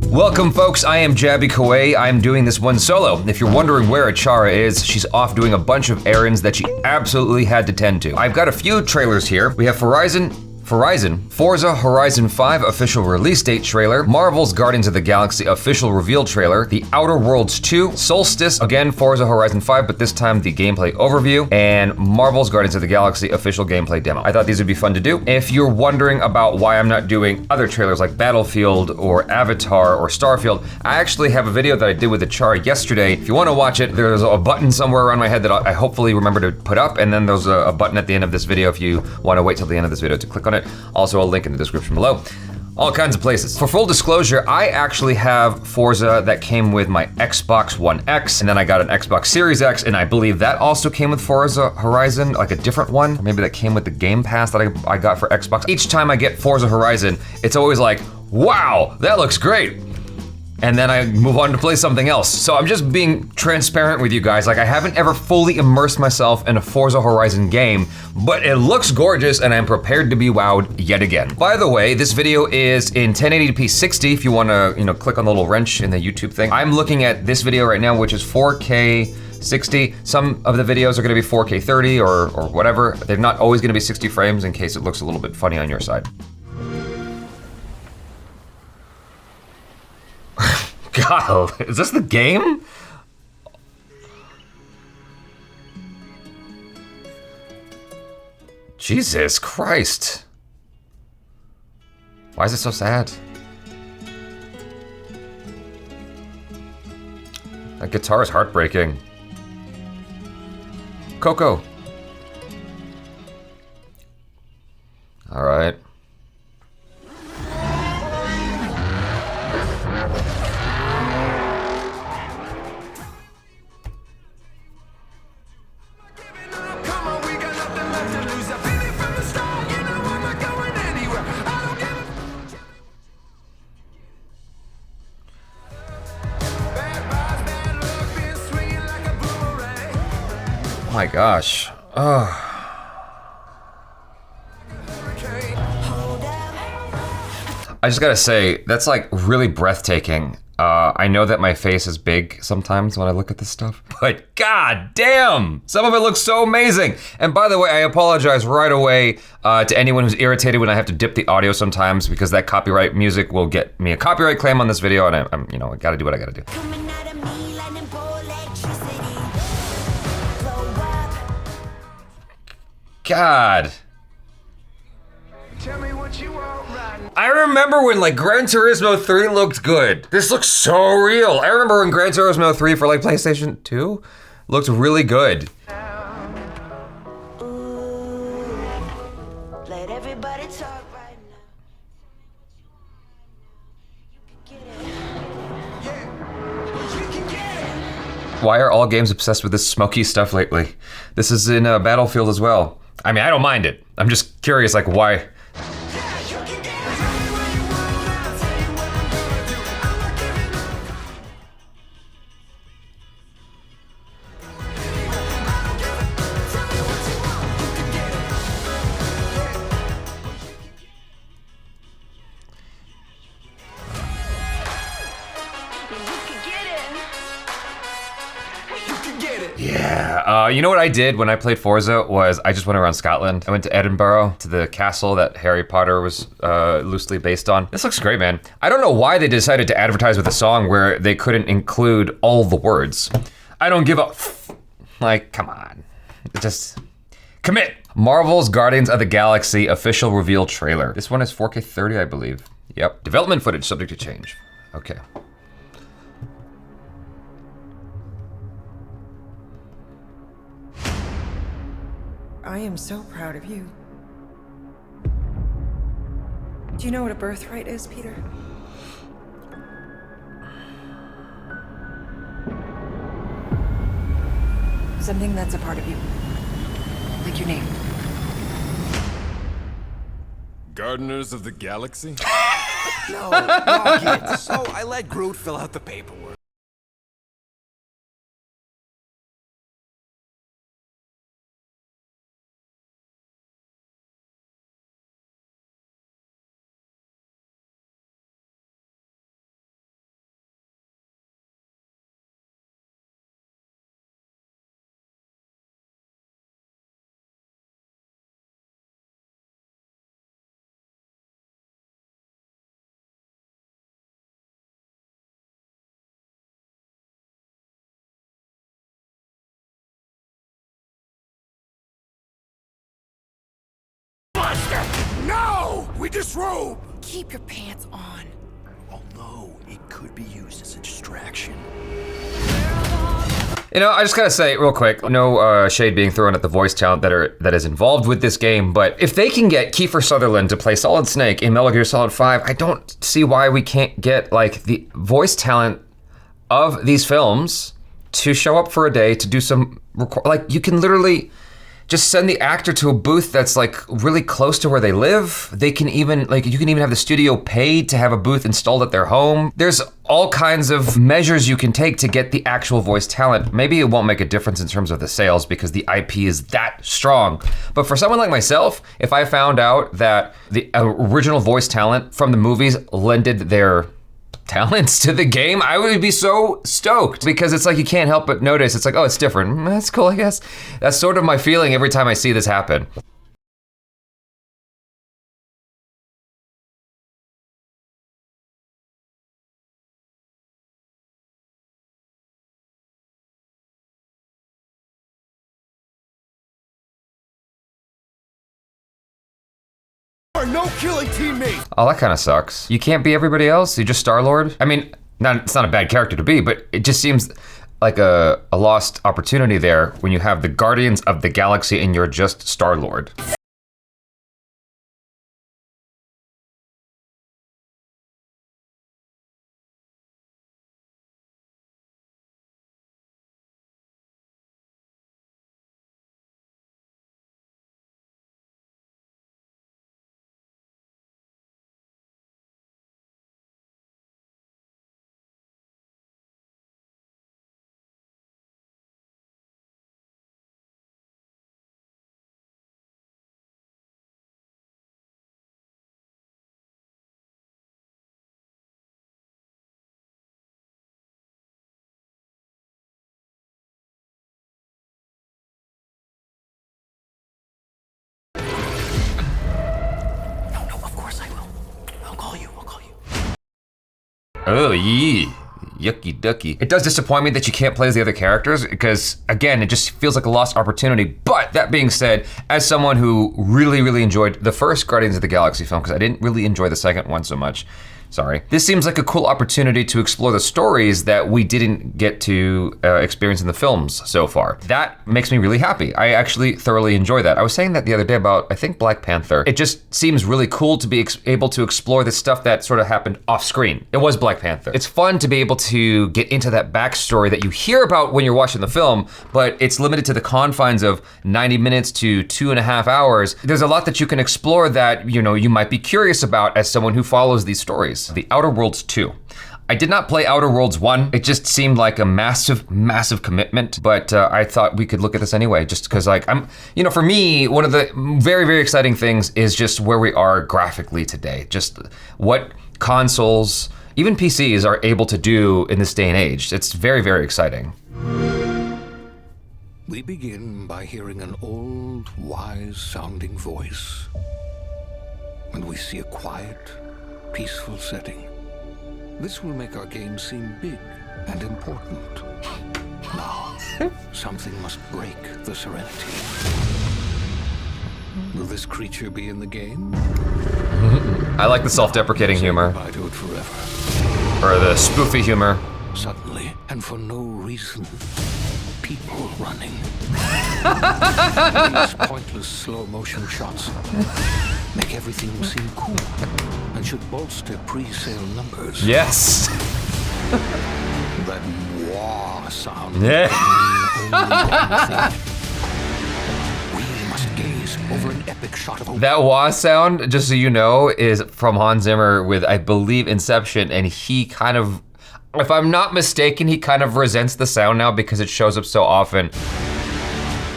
Welcome folks, I am Jaby Koay. I'm doing this one solo. If you're wondering where Achara is, she's off doing a bunch of errands that she absolutely had to tend to. I've got a few trailers here. We have Forza Horizon 5 official release date trailer, Marvel's Guardians of the Galaxy official reveal trailer, The Outer Worlds 2, Solstice, again Forza Horizon 5, but this time the gameplay overview, and Marvel's Guardians of the Galaxy official gameplay demo. I thought these would be fun to do. If you're wondering about why I'm not doing other trailers like Battlefield or Avatar or Starfield, I actually have a video that I did with Achara yesterday. If you want to watch it, there's a button somewhere around my head that I hopefully remember to put up, and then there's a button at the end of this video if you want to wait till the end of this video to click on it. Also a link in the description below. All kinds of places. For full disclosure, I actually have Forza that came with my Xbox One X, and then I got an Xbox Series X, and I believe that also came with Forza Horizon, like a different one. Or maybe that came with the Game Pass that I got for Xbox. Each time I get Forza Horizon, it's always like, wow, that looks great. And then I move on to play something else. So I'm just being transparent with you guys. Like, I haven't ever fully immersed myself in a Forza Horizon game, but it looks gorgeous and I'm prepared to be wowed yet again. By the way, this video is in 1080p 60 if you wanna, click on the little wrench in the YouTube thing. I'm looking at this video right now, which is 4K 60. Some of the videos are gonna be 4K 30 or whatever. They're not always gonna be 60 frames in case it looks a little bit funny on your side. God, is this the game? Jesus Christ. Why is it so sad? That guitar is heartbreaking. Coco. All right. Oh my gosh. Oh. I just gotta say, that's like really breathtaking. I know that my face is big sometimes when I look at this stuff, but god damn! Some of it looks so amazing! And by the way, I apologize right away to anyone who's irritated when I have to dip the audio sometimes, because that copyright music will get me a copyright claim on this video, and I'm I gotta do what I gotta do. God. Tell me what you want right now. I remember when like Gran Turismo 3 looked good. This looks so real. I remember when Gran Turismo 3 for like PlayStation 2 looked really good. Ooh, let everybody talk right now. You can get it. Why are all games obsessed with this smoky stuff lately? This is in Battlefield as well. I mean, I don't mind it. I'm just curious, like, why? Yeah, you know what I did when I played Forza was I just went around Scotland. I went to Edinburgh, to the castle that Harry Potter was loosely based on. This looks great, man. I don't know why they decided to advertise with a song where they couldn't include all the words. I don't give a like, come on. Just commit. Marvel's Guardians of the Galaxy official reveal trailer. This one is 4K 30, I believe. Yep, development footage subject to change. Okay. I am so proud of you. Do you know what a birthright is, Peter? Something that's a part of you. Like your name. Gardeners of the Galaxy? No, Rocket. So I let Groot fill out the paperwork. disrobe! Keep your pants on. Although it could be used as a distraction. You know, I just gotta say real quick, no shade being thrown at the voice talent that is involved with this game, but if they can get Kiefer Sutherland to play Solid Snake in Metal Gear Solid 5, I don't see why we can't get like the voice talent of these films to show up for a day to do some like you can literally just send the actor to a booth that's like really close to where they live. They can even you can even have the studio paid to have a booth installed at their home. There's all kinds of measures you can take to get the actual voice talent. Maybe it won't make a difference in terms of the sales because the IP is that strong. But for someone like myself, if I found out that the original voice talent from the movies lended their talents to the game, I would be so stoked because it's like you can't help but notice. It's like, oh, it's different. That's cool, I guess. That's sort of my feeling every time I see this happen. Are no killing teammates! Oh, that kind of sucks. You can't be everybody else? You're just Star-Lord? I mean, it's not a bad character to be, but it just seems like a lost opportunity there when you have the Guardians of the Galaxy and you're just Star-Lord. Oh, yee. Yucky ducky. It does disappoint me that you can't play as the other characters because, again, it just feels like a lost opportunity. But that being said, as someone who really enjoyed the first Guardians of the Galaxy film, because I didn't really enjoy the second one so much, sorry. This seems like a cool opportunity to explore the stories that we didn't get to experience in the films so far. That makes me really happy. I actually thoroughly enjoy that. I was saying that the other day about, I think, Black Panther. It just seems really cool to be able to explore the stuff that sort of happened off screen. It was Black Panther. It's fun to be able to get into that backstory that you hear about when you're watching the film, but it's limited to the confines of 90 minutes to 2.5 hours. There's a lot that you can explore that, you know, you might be curious about as someone who follows these stories. The Outer Worlds 2. I did not play Outer Worlds 1. It just seemed like a massive commitment, but I thought we could look at this anyway, just because like for me, one of the very exciting things is just where we are graphically today. Just what consoles, even PCs are able to do in this day and age. It's very exciting. We begin by hearing an old, wise-sounding voice. And we see a quiet, peaceful setting. This will make our game seem big and important. Now, something must break the serenity. Will this creature be in the game? I like the self-deprecating humor. Goodbye to it forever. Or the spoofy humor. Suddenly, and for no reason, people running. These pointless slow-motion shots make everything seem cool and should bolster pre-sale numbers. Yes. That wah sound. Yeah. We must gaze over an epic shot of a That wah sound, just so you know, is from Hans Zimmer with, I believe, Inception, and he kind of, if I'm not mistaken, he kind of resents the sound now because it shows up so often.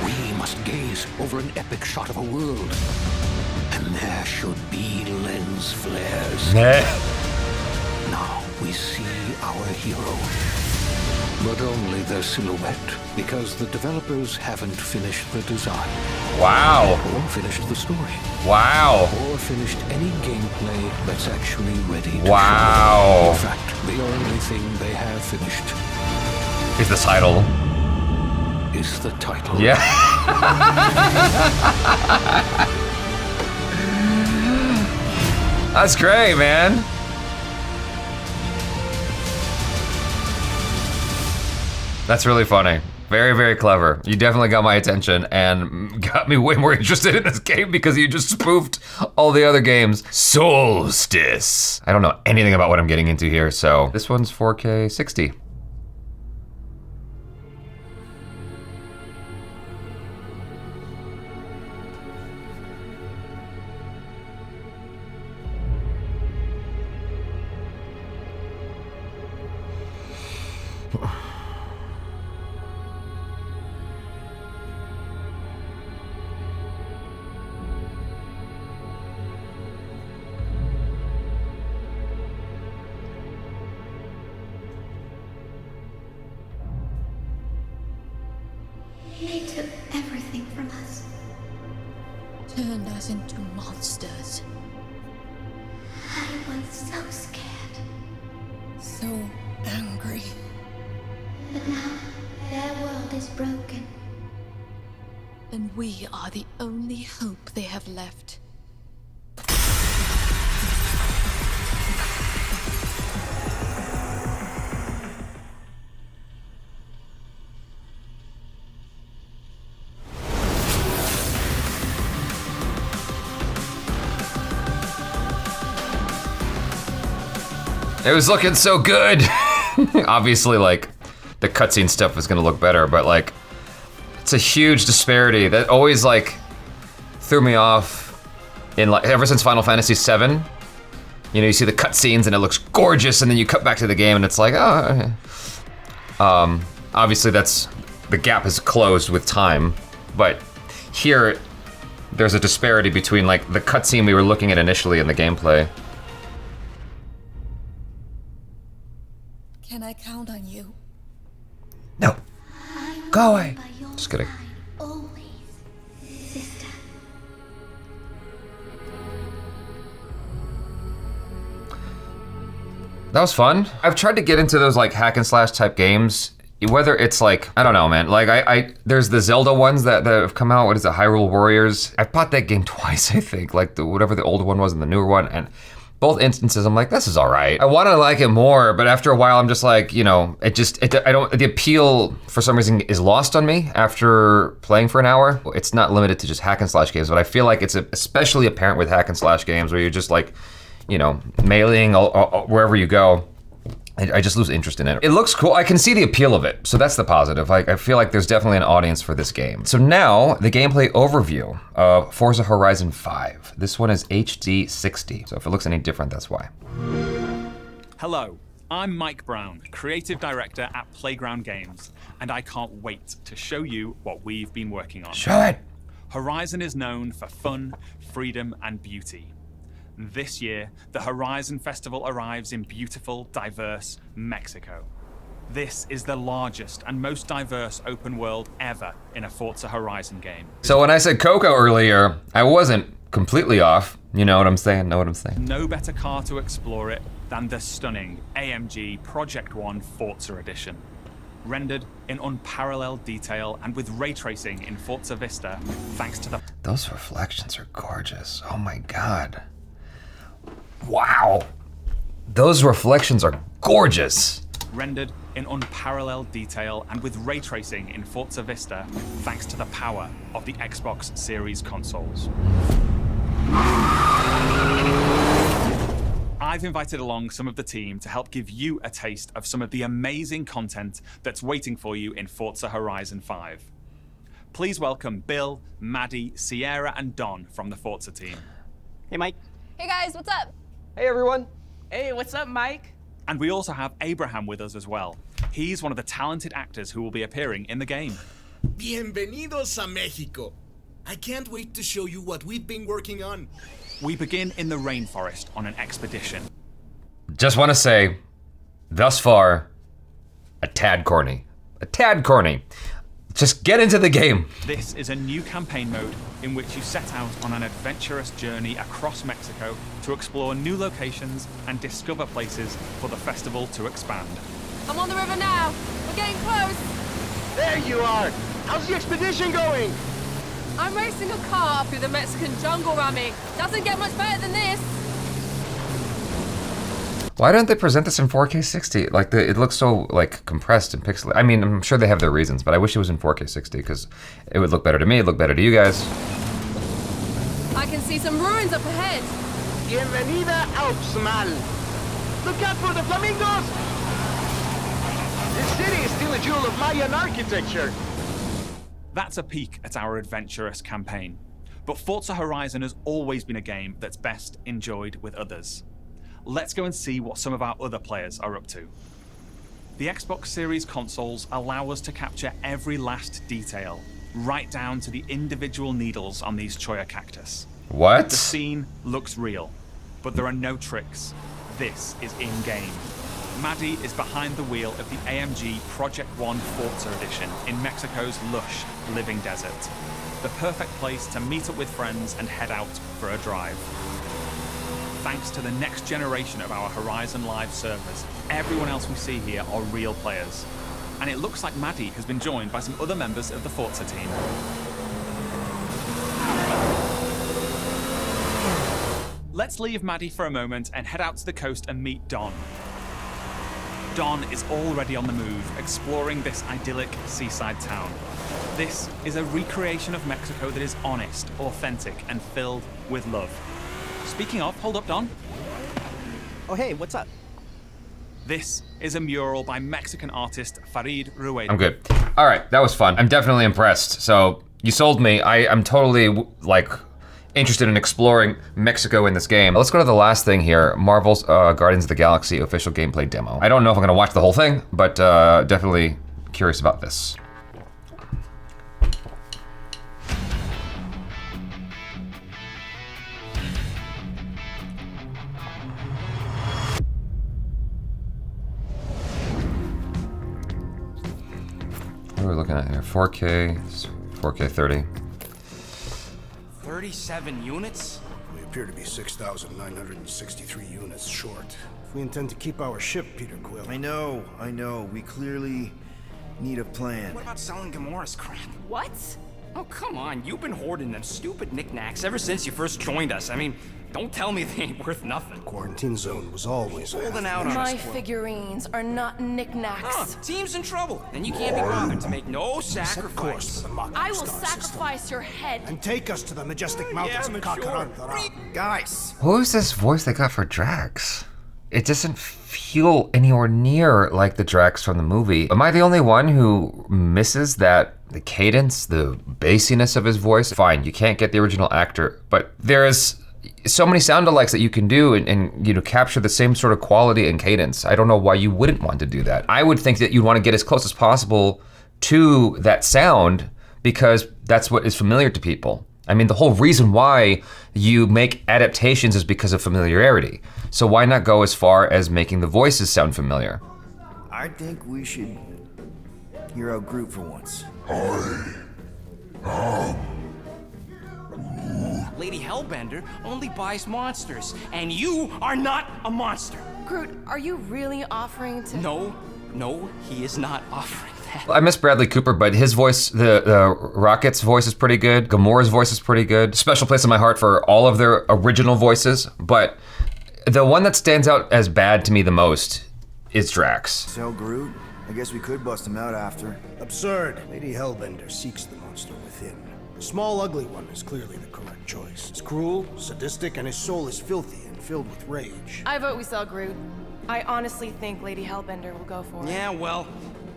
We must gaze over an epic shot of a world. And there should be lens flares. Now we see our hero. But only their silhouette, because the developers haven't finished the design. Wow. Or finished the story. Wow. Or finished any gameplay that's actually ready to Wow. show. In fact, the only thing they have finished Is the title. is the title. Yeah. That's great, man. That's really funny. Very, very clever. You definitely got my attention and got me way more interested in this game because you just spoofed all the other games. Solstice. I don't know anything about what I'm getting into here, so this one's 4K 60. They took everything from us. Turned us into monsters. I was so scared. So angry. But now, their world is broken. And we are the only hope they have left. It was looking so good. Obviously, like, the cutscene stuff is gonna look better, but like, it's a huge disparity that always like threw me off in like, ever since Final Fantasy VII. You know, you see the cutscenes and it looks gorgeous, and then you cut back to the game and it's like, oh. Okay. Obviously that's, the gap is closed with time, but here, there's a disparity between like the cutscene we were looking at initially and the gameplay. Can I count on you? No. Go away. Just kidding. Always, sister. That was fun. I've tried to get into those like hack and slash type games, whether it's like, I don't know, man. Like I there's the Zelda ones that have come out. What is it, Hyrule Warriors? I've bought that game twice, I think. Like whatever the older one was and the newer one, and both instances, I'm like, this is all right. I want to like it more, but after a while, I'm just like, you know, the appeal for some reason is lost on me after playing for an hour. It's not limited to just hack and slash games, but I feel like it's especially apparent with hack and slash games where you're just like, you know, meleeing wherever you go. I just lose interest in it. It looks cool. I can see the appeal of it, so that's the positive. I feel like there's definitely an audience for this game. So now, the gameplay overview of Forza Horizon 5. This one is HD 60, so if it looks any different, that's why. Hello, I'm Mike Brown, Creative Director at Playground Games, and I can't wait to show you what we've been working on. Show it! Horizon is known for fun, freedom, and beauty. This year, the Horizon Festival arrives in beautiful, diverse Mexico. This is the largest and most diverse open world ever in a Forza Horizon game. So when I said Coco earlier, I wasn't completely off. You know what I'm saying? Know what I'm saying? No better car to explore it than the stunning AMG Project One Forza Edition. Rendered in unparalleled detail and with ray tracing in Forza Vista, thanks to the... Those reflections are gorgeous. Oh my God. Wow. Those reflections are gorgeous. Rendered in unparalleled detail and with ray tracing in Forza Vista, thanks to the power of the Xbox Series consoles. I've invited along some of the team to help give you a taste of some of the amazing content that's waiting for you in Forza Horizon 5. Please welcome Bill, Maddie, Sierra, and Don from the Forza team. Hey, Mike. Hey guys, what's up? Hey, everyone. Hey, what's up, Mike? And we also have Abraham with us as well. He's one of the talented actors who will be appearing in the game. Bienvenidos a Mexico. I can't wait to show you what we've been working on. We begin in the rainforest on an expedition. Just want to say, thus far, a tad corny. A tad corny. Just get into the game. This is a new campaign mode in which you set out on an adventurous journey across Mexico to explore new locations and discover places for the festival to expand. I'm on the river now. We're getting close. There you are. How's the expedition going? I'm racing a car through the Mexican jungle, Rami. Doesn't get much better than this. Why don't they present this in 4K 60? Like, it looks so, like, compressed and pixelated. I mean, I'm sure they have their reasons, but I wish it was in 4K 60 because it would look better to me, it'd look better to you guys. I can see some ruins up ahead. Bienvenida Alps, mal. Look out for the flamingos! This city is still a jewel of Mayan architecture. That's a peek at our adventurous campaign. But Forza Horizon has always been a game that's best enjoyed with others. Let's go and see what some of our other players are up to. The Xbox Series consoles allow us to capture every last detail, right down to the individual needles on these cholla cactus. What? The scene looks real, but there are no tricks. This is in-game. Maddie is behind the wheel of the AMG Project One Forza Edition in Mexico's lush living desert. The perfect place to meet up with friends and head out for a drive. Thanks to the next generation of our Horizon Live servers, everyone else we see here are real players. And it looks like Maddie has been joined by some other members of the Forza team. Let's leave Maddie for a moment and head out to the coast and meet Don. Don is already on the move, exploring this idyllic seaside town. This is a recreation of Mexico that is honest, authentic, and filled with love. Speaking of, hold up, Don. Oh, hey, what's up? This is a mural by Mexican artist Farid Rueda. I'm good. All right, that was fun. I'm definitely impressed. So you sold me. I'm totally like interested in exploring Mexico in this game. Let's go to the last thing here, Marvel's Guardians of the Galaxy official gameplay demo. I don't know if I'm gonna watch the whole thing, but definitely curious about this. What are we looking at here? 4K, 4K 30. 37 units? We appear to be 6,963 units short. If we intend to keep our ship, Peter Quill. I know. We clearly need a plan. What about selling Gamora's crap? What? Oh, come on. You've been hoarding them stupid knickknacks ever since you first joined us. I mean, don't tell me they ain't worth nothing. Quarantine zone was always holding out on My us. figurines are not knickknacks. Team's in trouble. Then you can't be bothered to make no sacrifice. I will sacrifice your head. And take us to the majestic mountains of Kakarantara. Guys! Who is this voice they got for Drax? It doesn't feel anywhere near like the Drax from the movie. Am I the only one who misses that, the cadence, the bassiness of his voice? Fine, you can't get the original actor, but there's so many sound alikes that you can do and you know, capture the same sort of quality and cadence. I don't know why you wouldn't want to do that. I would think that you'd want to get as close as possible to that sound because that's what is familiar to people. I mean, the whole reason why you make adaptations is because of familiarity. So why not go as far as making the voices sound familiar? I think we should hear out Groot for once. Lady Hellbender only buys monsters, and you are not a monster. Groot, are you really offering to... No, he is not offering that. I miss Bradley Cooper, but his voice, the Rocket's voice is pretty good. Gamora's voice is pretty good. Special place in my heart for all of their original voices, but the one that stands out as bad to me the most is Drax. So Groot, I guess we could bust him out after. Absurd. Lady Hellbender seeks the monster within. The small, ugly one is clearly the correct choice. It's cruel, sadistic, and his soul is filthy and filled with rage. I vote we sell Groot. I honestly think Lady Hellbender will go for it. Yeah, well,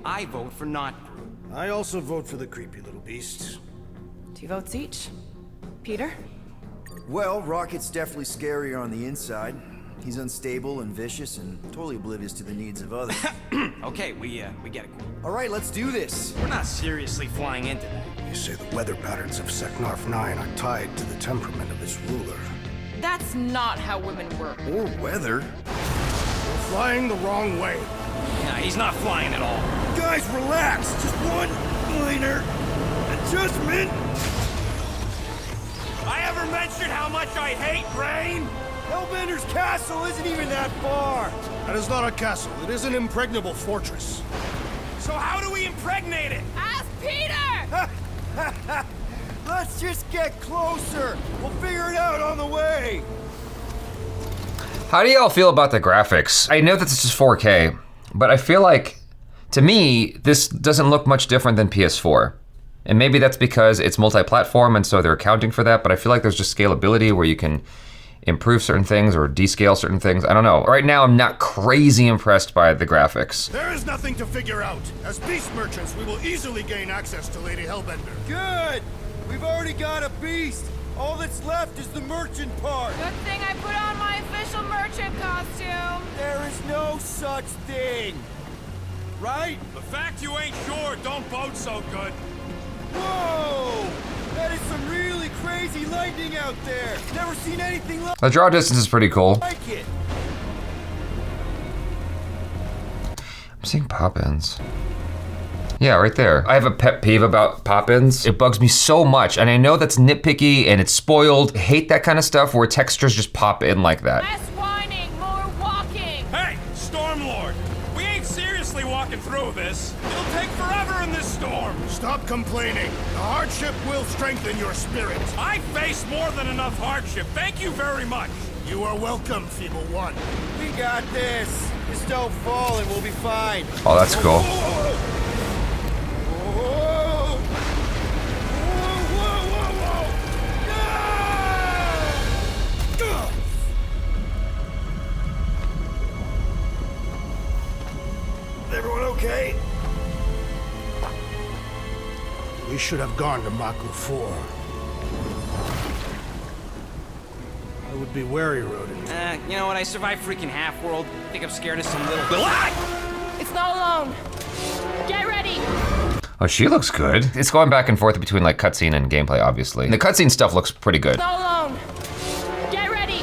I vote for not Groot. I also vote for the creepy little beast. 2 votes each. Peter? Well, Rocket's definitely scarier on the inside. He's unstable and vicious and totally oblivious to the needs of others. Okay, we get it. All right, let's do this. We're not seriously flying into that. You say the weather patterns of Seknarf 9 are tied to the temperament of its ruler. That's not how women work. Or weather. We're flying the wrong way. Yeah, he's not flying at all. Guys, relax. Just one minor adjustment. I ever mentioned how much I hate rain? Hellbender's castle isn't even that far. That is not a castle. It is an impregnable fortress. So how do we impregnate it? Ask Peter! Let's just get closer. We'll figure it out on the way. How do y'all feel about the graphics? I know that this is 4K, but I feel like, to me, this doesn't look much different than PS4. And maybe that's because it's multi-platform and so they're accounting for that, but I feel like there's just scalability where you can improve certain things or descale certain things. I don't know. Right now, I'm not crazy impressed by the graphics. There is nothing to figure out. As beast merchants, we will easily gain access to Lady Hellbender. Good! We've already got a beast. All that's left is the merchant part. Good thing I put on my official merchant costume. There is no such thing. Right? The fact you ain't sure don't bode so good. Whoa! That is some really crazy lightning out there. Never seen anything like The draw distance is pretty cool. it. I'm seeing pop-ins. Yeah, right there. I have a pet peeve about pop-ins. It bugs me so much, and I know that's nitpicky and it's spoiled. I hate that kind of stuff where textures just pop in like that. Less whining, more walking. Hey, Stormlord! We ain't seriously walking through this. It'll take forever in this storm. Stop complaining. The hardship will strengthen your spirit. I face more than enough hardship. Thank you very much. You are welcome, Feeble One. We got this. Just don't fall and we'll be fine. Oh, that's cool. Whoa! Everyone okay? We should have gone to Maku 4. I would be wary, Rodent. You know what? I survived freaking Half-World. Think I'm scared of some little... It's not alone. Get ready. Oh, she looks good. It's going back and forth between like cutscene and gameplay, obviously. The cutscene stuff looks pretty good. It's not alone. Get ready.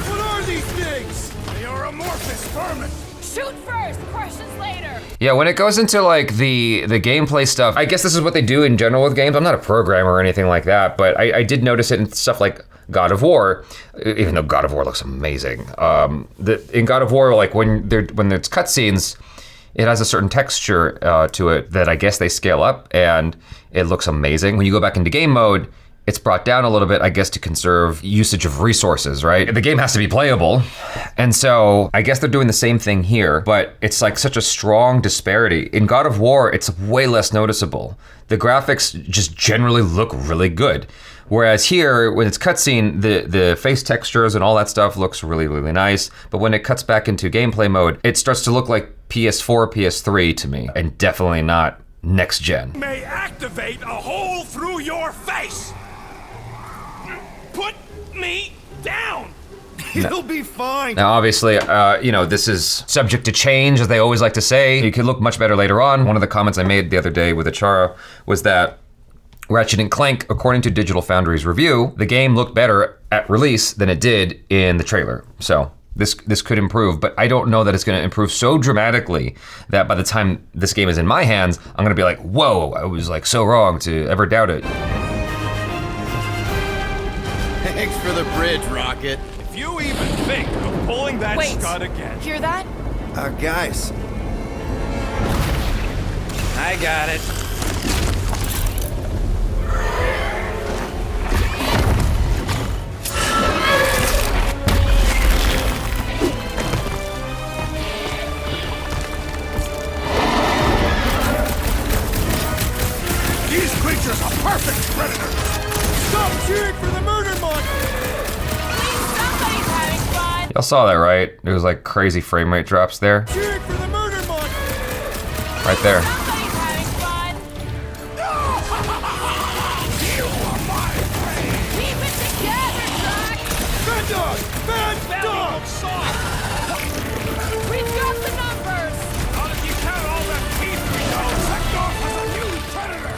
What are these things? They are amorphous vermin. Shoot first, questions later. Yeah, when it goes into like the gameplay stuff, I guess this is what they do in general with games. I'm not a programmer or anything like that, but I did notice it in stuff like God of War, even though God of War looks amazing. In God of War, like when there's cutscenes, it has a certain texture to it that I guess they scale up and it looks amazing. When you go back into game mode, it's brought down a little bit, I guess, to conserve usage of resources, right? The game has to be playable. And so I guess they're doing the same thing here, but it's like such a strong disparity. In God of War, it's way less noticeable. The graphics just generally look really good. Whereas here, when it's cutscene, the face textures and all that stuff looks really, really nice. But when it cuts back into gameplay mode, it starts to look like PS4, PS3 to me, and definitely not next gen. May activate a hole through your face. Put me down. You'll be fine. Now, obviously, you know, this is subject to change, as they always like to say. It could look much better later on. One of the comments I made the other day with Achara was that Ratchet & Clank, according to Digital Foundry's review, the game looked better at release than it did in the trailer. So this could improve, but I don't know that it's gonna improve so dramatically that by the time this game is in my hands, I'm gonna be like, whoa, I was like so wrong to ever doubt it. Thanks for the bridge, Rocket. If you even think of pulling that scud again. Hear that? Guys. I got it. These creatures are perfect predators. Stop cheering for the murder monster! Somebody's having fun. Y'all saw that, right? There was like crazy frame rate drops there. Cheering for the murder monster! Right there. Somebody's having fun. You are my prey. Keep it together, Jack. Bad dog! Bad dog! We've got the numbers. Not if you count all that teeth we know. Sector has a new predator.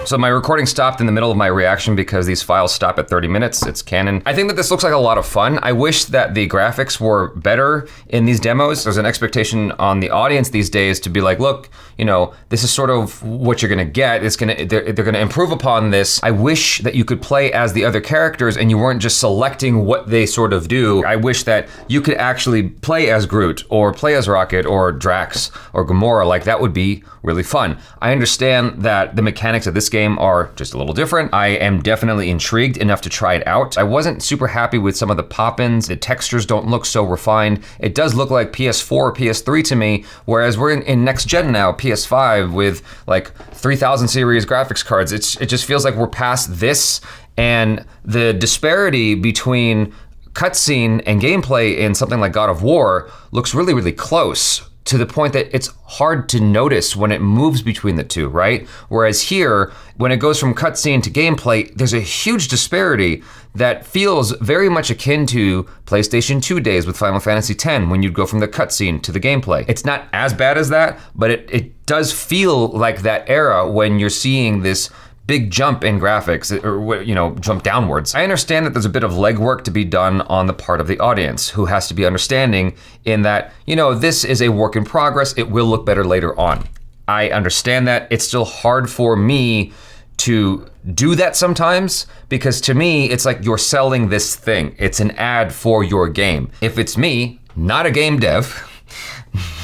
So my recording stopped in the middle of my reaction because these files stop at 30 minutes. It's canon. I think that this looks like a lot of fun. I wish that the graphics were better in these demos. There's an expectation on the audience these days to be like, look, you know, this is sort of what you're gonna get. They're gonna improve upon this. I wish that you could play as the other characters and you weren't just selecting what they sort of do. I wish that you could actually play as Groot or play as Rocket or Drax or Gamora. Like, that would be really fun. I understand that the mechanics of this game are just a little different. I am definitely intrigued enough to try it out. I wasn't super happy with some of the pop-ins. The textures don't look so refined. It does look like PS4 or PS3 to me, whereas we're in next gen now, PS5 with like 3000 series graphics cards. It just feels like we're past this, and the disparity between cutscene and gameplay in something like God of War looks really, really close, to the point that it's hard to notice when it moves between the two, right? Whereas here, when it goes from cutscene to gameplay, there's a huge disparity that feels very much akin to PlayStation 2 days with Final Fantasy X, when you'd go from the cutscene to the gameplay. It's not as bad as that, but it does feel like that era when you're seeing this big jump in graphics, or jump downwards. I understand that there's a bit of legwork to be done on the part of the audience, who has to be understanding in that, this is a work in progress, it will look better later on. I understand that. It's still hard for me to do that sometimes, because to me, it's like you're selling this thing. It's an ad for your game. If it's me, not a game dev,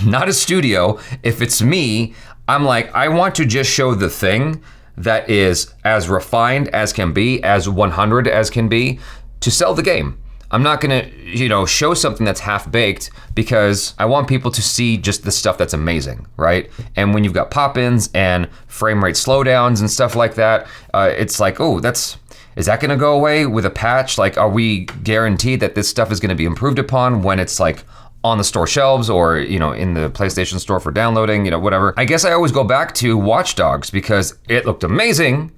not a studio, if it's me, I'm like, I want to just show the thing that is as refined as can be, as 100 as can be, to sell the game. I'm not gonna, show something that's half-baked, because I want people to see just the stuff that's amazing, right? And when you've got pop-ins and frame rate slowdowns and stuff like that, it's like, oh, is that gonna go away with a patch? Like, are we guaranteed that this stuff is gonna be improved upon when it's like on the store shelves, or in the PlayStation Store for downloading, whatever. I guess I always go back to Watch Dogs, because it looked amazing,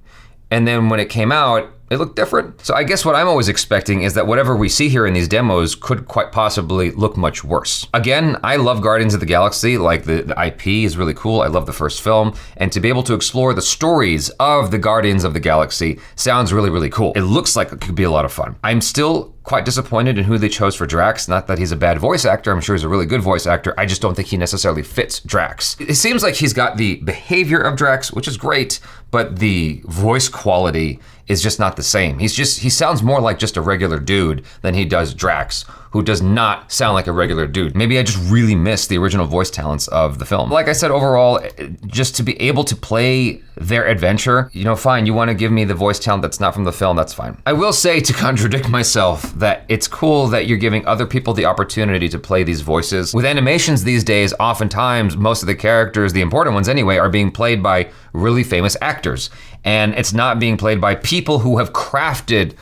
and then when it came out, it looked different. So I guess what I'm always expecting is that whatever we see here in these demos could quite possibly look much worse. Again, I love Guardians of the Galaxy, like the IP is really cool. I love the first film, and to be able to explore the stories of the Guardians of the Galaxy sounds really, really cool. It looks like it could be a lot of fun. I'm still quite disappointed in who they chose for Drax. Not that he's a bad voice actor, I'm sure he's a really good voice actor. I just don't think he necessarily fits Drax. It seems like he's got the behavior of Drax, which is great, but the voice quality is just not the same. He sounds more like just a regular dude than he does Drax, who does not sound like a regular dude. Maybe I just really miss the original voice talents of the film. Like I said, overall, just to be able to play their adventure, fine, you want to give me the voice talent that's not from the film, that's fine. I will say, to contradict myself, that it's cool that you're giving other people the opportunity to play these voices. With animations these days, oftentimes, most of the characters, the important ones anyway, are being played by really famous actors. And it's not being played by people who have crafted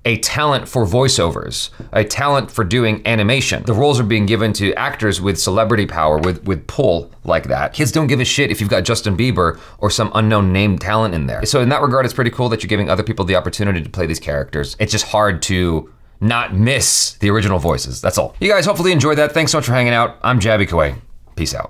a talent for voiceovers, a talent for doing animation. The roles are being given to actors with celebrity power, with pull like that. Kids don't give a shit if you've got Justin Bieber or some unknown name talent in there. So in that regard, it's pretty cool that you're giving other people the opportunity to play these characters. It's just hard to not miss the original voices, that's all. You guys hopefully enjoyed that. Thanks so much for hanging out. I'm Jaby Koay. Peace out.